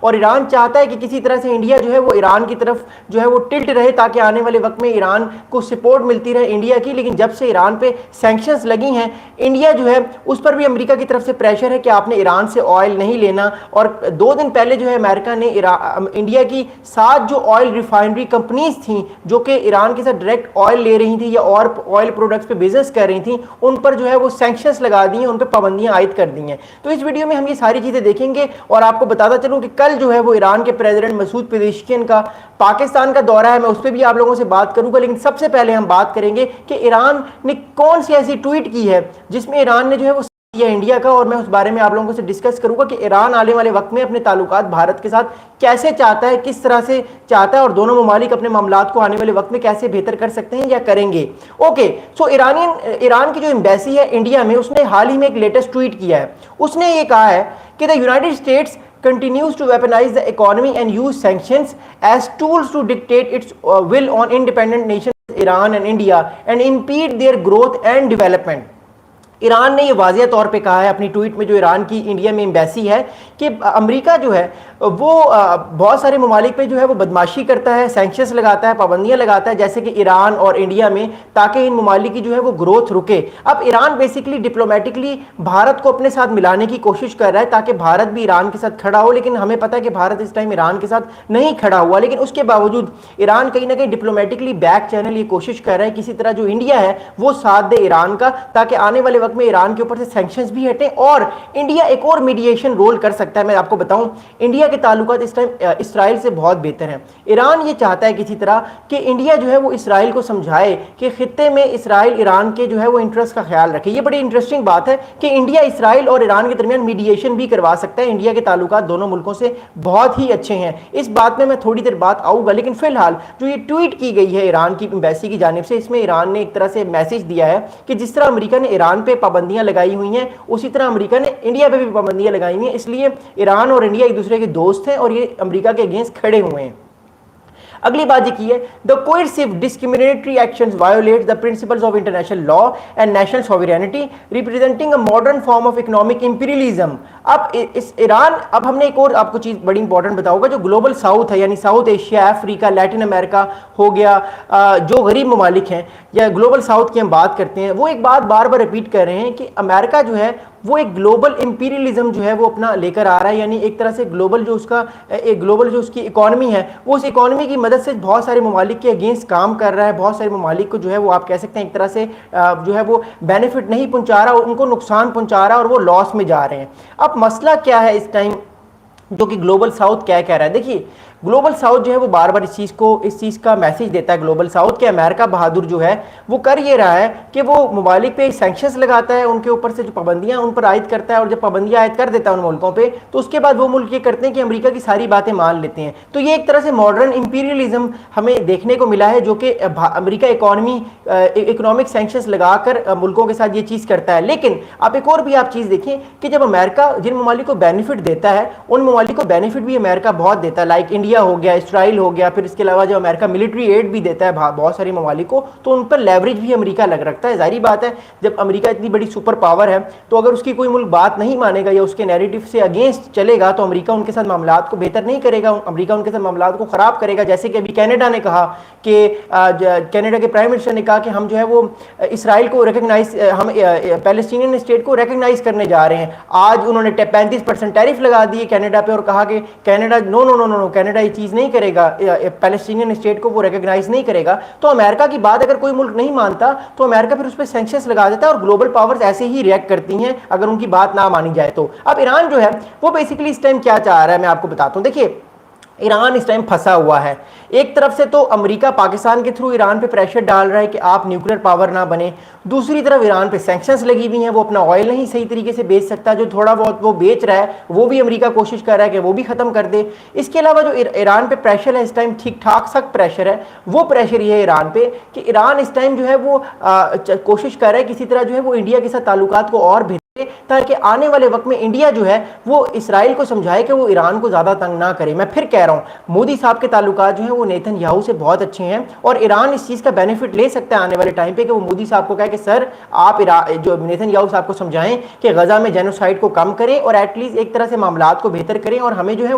اور ایران چاہتا ہے کہ کسی طرح سے انڈیا جو ہے وہ ایران کی طرف جو ہے وہ ٹلٹ رہے تاکہ آنے والے وقت میں ایران کو سپورٹ ملتی رہے انڈیا کی. لیکن جب سے ایران پہ سینکشنز لگی ہیں, انڈیا جو ہے اس پر بھی امریکہ کی طرف سے پریشر ہے کہ آپ نے ایران سے آئل نہیں لینا. اور 2 دن پہلے جو ہے امریکہ نے انڈیا کی 7 جو آئل ریفائنری کمپنیز تھیں جو کہ ایران کے ساتھ ڈائریکٹ آئل لے رہی تھیں یا اور آئل پروڈکٹس پہ بزنس کر رہی تھیں, ان پر جو ہے وہ سینکشنز لگا دی ہیں, ان پہ پابندیاں عائد کر دی ہیں. تو اس ویڈیو میں ہم یہ ساری چیزیں دیکھیں گے اور آپ کو بتاتا چلوں کہ کل جو ہے وہ ایران کے پریزیڈنٹ مسعود پزیشکیان کا پاکستان کا دورہ ہے, میں اس پہ بھی آپ لوگوں سے بات کروں گا. لیکن سب سے پہلے ہم بات کریں گے کہ ایران نے کون سی ایسی ٹویٹ کی ہے جس میں ایران نے جو ہے وہ انڈیا کا, اور میں اس بارے میں آپ لوگوں سے ڈسکس کروں گا کہ ایران آنے والے وقت میں اپنے تعلقات بھارت کے ساتھ کیسے چاہتا ہے, کس طرح سے چاہتا ہے, اور دونوں ممالک اپنے معاملات کو آنے والے وقت میں کیسے بہتر کر سکتے ہیں یا کریں گے. اوکے, سو ایران کی جو ایمبیسی ہے انڈیا میں, اس نے حال ہی میں ایک لیٹسٹ ٹویٹ کیا ہے. اس نے یہ کہا ہے کہ the United States continues to weaponize the economy and use sanctions as tools to dictate its will on independent nations Iran and India and impede their growth and development. Iran نے یہ واضح طور پہ کہا ہے اپنی ٹویٹ میں جو ایران کی انڈیا میں ایمبیسی ہے کہ امریکہ جو ہے وہ بہت سارے ممالک پہ جو ہے وہ بدماشی کرتا ہے, سینکشنز لگاتا ہے, پابندیاں لگاتا ہے, جیسے کہ ایران اور انڈیا میں, تاکہ ان ممالک کی جو ہے وہ گروتھ رکے. اب ایران بیسیکلی ڈپلومیٹکلی بھارت کو اپنے ساتھ ملانے کی کوشش کر رہا ہے تاکہ بھارت بھی ایران کے ساتھ کھڑا ہو, لیکن ہمیں پتہ ہے کہ بھارت اس ٹائم ایران کے ساتھ نہیں کھڑا ہوا. لیکن اس کے باوجود ایران کہیں نہ کہیں ڈپلومیٹکلی بیک چینل یہ کوشش کر رہا ہے کسی طرح جو انڈیا ہے وہ ساتھ دے ایران کا, تاکہ آنے والے وقت میں ایران کے اوپر سے سینکشنز بھی ہٹیں اور انڈیا ایک اور میڈییشن رول کر سکتا ہے. میں آپ کو بتاؤں انڈیا کے تعلقات اس ٹائم اسرائیل سے بہت بہتر ہیں. ایران یہ چاہتا ہے کسی طرح کہ انڈیا جو ہے وہ اسرائیل کو سمجھائے کہ خطے میں اسرائیل ایران کے جو ہے وہ انٹرسٹ کا خیال رکھے. یہ بڑی انٹرسٹنگ بات ہے کہ انڈیا اسرائیل اور ایران کے درمیان میڈییشن بھی کروا سکتا ہے. انڈیا کے تعلقات دونوں ملکوں سے بہت ہی اچھے ہیں, اس بات میں تھوڑی دیر بعد آؤں گا. لیکن فی الحال جو یہ ٹویٹ کی گئی ہے ایران کی ایمبیسی کی جانب سے, اس میں ایران نے ایک طرح سے میسج دیا ہے کہ جس طرح امریکہ نے ایران پہ پابندیاں لگائی ہوئی ہیں اسی طرح امریکہ نے انڈیا پہ بھی پابندیاں لگائی ہوئی ہیں. اس لیے ایران اور انڈیا ایک دوسرے کے دوست ہیں اور یہ امریکہ کے اگینسٹ کھڑے ہوئے ہیں. اگلی بات یہ کی ہے the coercive discriminatory actions violate the principles of international law and national sovereignty representing a modern form of economic imperialism. اب اس ایران, اب ہم نے ایک اور آپ کو چیز بڑی امپورٹنٹ بتاؤں گا, جو گلوبل ساؤتھ ہے یعنی ساؤتھ ایشیا, افریقہ, لیٹن امریکہ ہو گیا, جو غریب ممالک ہیں یا گلوبل ساؤتھ کی ہم بات کرتے ہیں, وہ ایک بات بار بار ریپیٹ کر رہے ہیں کہ امریکہ جو ہے وہ ایک گلوبل امپیریلزم جو ہے وہ اپنا لے کر آ رہا ہے. یعنی ایک طرح سے گلوبل جو اس کا ایک گلوبل جو اس کی اکانومی ہے وہ اس اکانومی کی مدد سے بہت سارے ممالک کے اگینسٹ کام کر رہا ہے. بہت سارے ممالک کو جو ہے وہ آپ کہہ سکتے ہیں ایک طرح سے جو ہے وہ بینیفٹ نہیں پہنچا رہا, ان کو نقصان پہنچا رہا ہے اور وہ لاس میں جا رہے ہیں. اب مسئلہ کیا ہے اس ٹائم جو کہ گلوبل ساؤتھ کیا کہہ رہا ہے؟ دیکھیے گلوبل ساؤتھ جو ہے وہ بار بار اس چیز کا میسج دیتا ہے گلوبل ساؤتھ کہ امریکہ بہادر جو ہے وہ کر یہ رہا ہے کہ وہ ممالک پہ سینکشنز لگاتا ہے, ان کے اوپر سے جو پابندیاں ان پر عائد کرتا ہے, اور جب پابندیاں عائد کر دیتا ہے ان ملکوں پہ تو اس کے بعد وہ ملک یہ کرتے ہیں کہ امریکہ کی ساری باتیں مان لیتے ہیں. تو یہ ایک طرح سے ماڈرن امپیریلزم ہمیں دیکھنے کو ملا ہے جو کہ امریکہ اکنامک سینکشنز لگا کر ملکوں کے ساتھ یہ چیز کرتا ہے. لیکن آپ ایک اور بھی آپ چیز دیکھیں کہ جب امریکہ جن ممالک کو بینیفٹ دیتا ہے ان ممالک کو بینیفٹ بھی امریکہ بہت دیتا ہے, لائک انڈیا ہو گیا, اسرائیل ہو گیا, پھر اس کے علاوہ جو امریکہ ملٹری ایڈ بھی دیتا ہے بہت سارے ممالک کو, تو ان پر لیوریج بھی امریکہ رکھتا ہے. ظاہری بات ہے جب امریکہ اتنی بڑی سپر پاور ہے تو اگر اس کی کوئی ملک بات نہیں مانے گا یا اس کے نیریٹو سے اگینسٹ چلے گا تو امریکہ ان کے ساتھ معاملات کو بہتر نہیں کرے گا, امریکہ ان کے ساتھ معاملات کو خراب کرے گا. جیسے کہ ابھی کینیڈا نے کہا کہ کینیڈا کے پرائم منسٹر نے کہا کہ ہم جو ہے وہ اسرائیل کو ریکگنائز, ہم پیلسٹینین اسٹیٹ کو ریکگنائز کرنے جا رہے ہیں. آج انہوں نے 35% ٹیرف لگا دیے کینیڈا پہ اور کہا کہ کینیڈا نو کینیڈا یہ چیز نہیں کرے گا, پیلسٹینین اسٹیٹ کو وہ ریکگنائز نہیں کرے گا. تو امریکہ کی بات اگر کوئی ملک نہیں مانتا تو امریکہ پھر اس پہ سینکشنز لگا دیتا ہے اور گلوبل پاورز ایسے ہی ریئیکٹ کرتی ہیں اگر ان کی بات نہ مانی جائے تو. اب ایران جو ہے وہ بیسیکلی اس ٹائم کیا چاہ رہا ہے میں آپ کو بتاتا ہوں. دیکھیے ایران اس ٹائم پھنسا ہوا ہے. ایک طرف سے تو امریکہ پاکستان کے تھرو ایران پہ پریشر ڈال رہا ہے کہ آپ نیوکلیر پاور نہ بنے, دوسری طرف ایران پہ سینکشنز لگی ہوئی ہیں, وہ اپنا آئل نہیں صحیح طریقے سے بیچ سکتا, جو تھوڑا بہت وہ بیچ رہا ہے وہ بھی امریکہ کوشش کر رہا ہے کہ وہ بھی ختم کر دے. اس کے علاوہ جو ایران پہ پریشر ہے اس ٹائم ٹھیک ٹھاک سخت پریشر ہے, وہ پریشر یہ ہے ایران پہ کہ ایران اس ٹائم جو ہے وہ کوشش کر رہا ہے کسی طرح جو ہے وہ انڈیا کے ساتھ تعلقات کو اور تاکہ آنے والے وقت میں انڈیا جو ہے وہ اسرائیل کو سمجھائے کہ وہ ایران کو زیادہ تنگ نہ کرے. میں پھر کہہ رہا ہوں مودی صاحب کے تعلقات جو ہیں وہ نیتن یاہو سے بہت اچھے ہیں اور ایران اس چیز کا بینیفٹ لے سکتا ہے آنے والے ٹائم پہ کہ وہ مودی صاحب کو کہے کہ سر آپ جو نیتن یاہو صاحب کو سمجھائیں کہ غزہ میں جینوسائیڈ کو کم کریں اور ایٹ لیسٹ ایک طرح سے معاملات کو بہتر کریں اور ہمیں جو ہے